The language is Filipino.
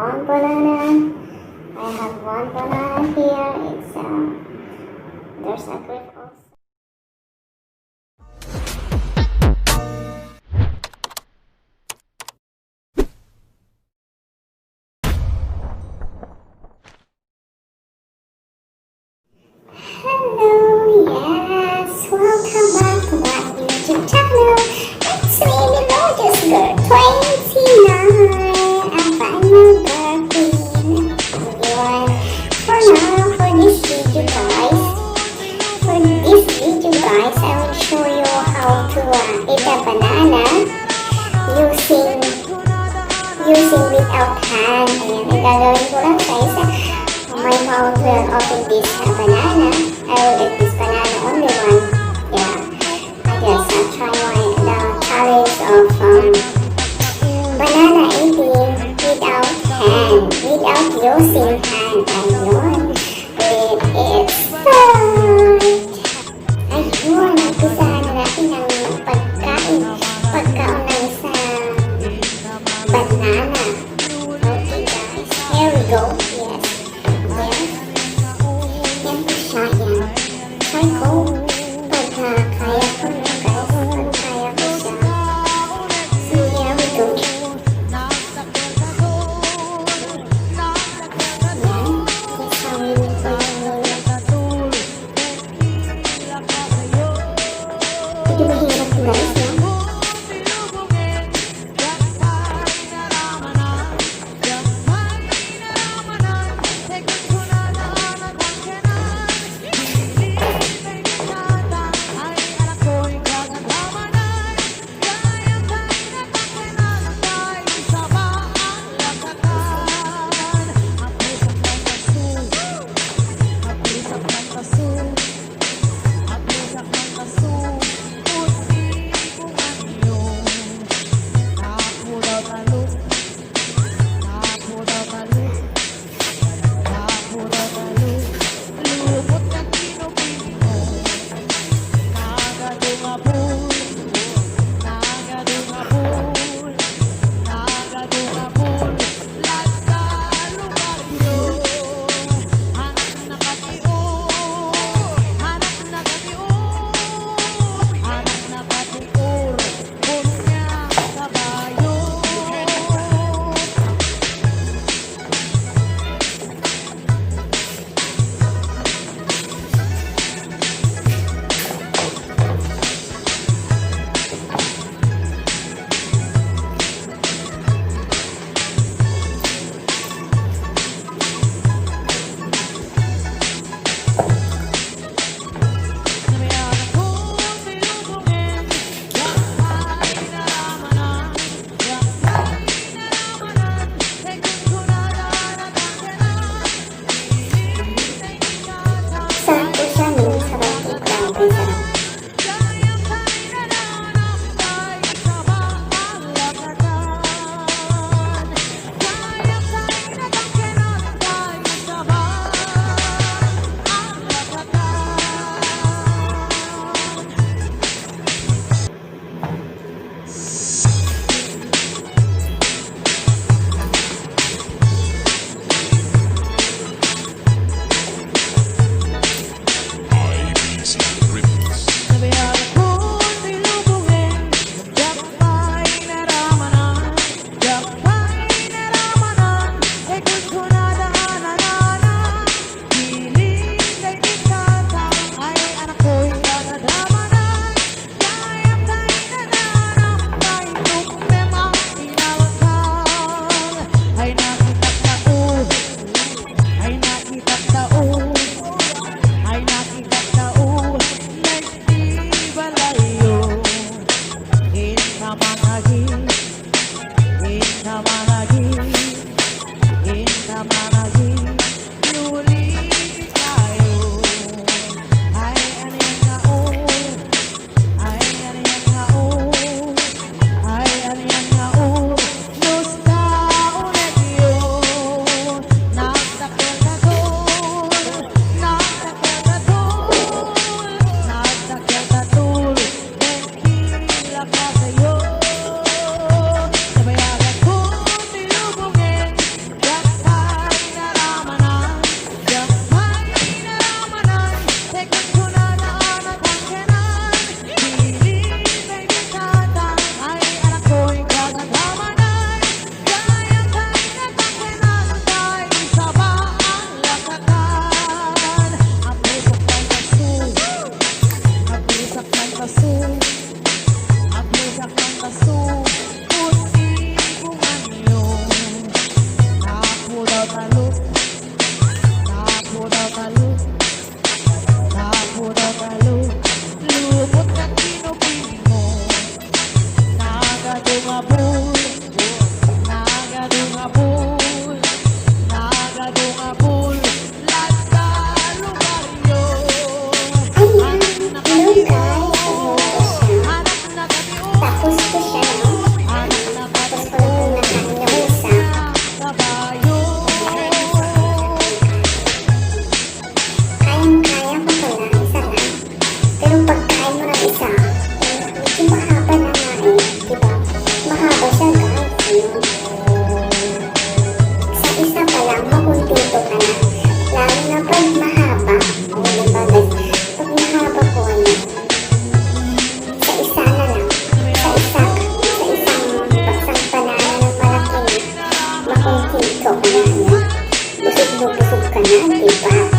one banana. I have one banana here. It's there's a grape also. Hello, yes, welcome back to my YouTube channel. It's me, Melodious Girl 29. I'm final birthday. Everyone, for now, for this video guys, I will show you how to eat a banana using without hand. Ayan, gagawin ko lang guys. My mouth will open this banana. I will eat this banana only one. Yeah, I guess I'll try the challenge of banana eating without hand, without using hand. Ayun, let's start. Ayun, nagpisahan na natin ang pagkaon ng sa banana. Okay guys, here we go. Yes. Yan po siya, yan. Try ko. Pagka kaya ko na guys. Pag kaya ko siya. So here we go. Yan. Isawin ko yung medyo mahirap guys, yan. Ikaw ka na, yan. Busog na busog ka na, di ba?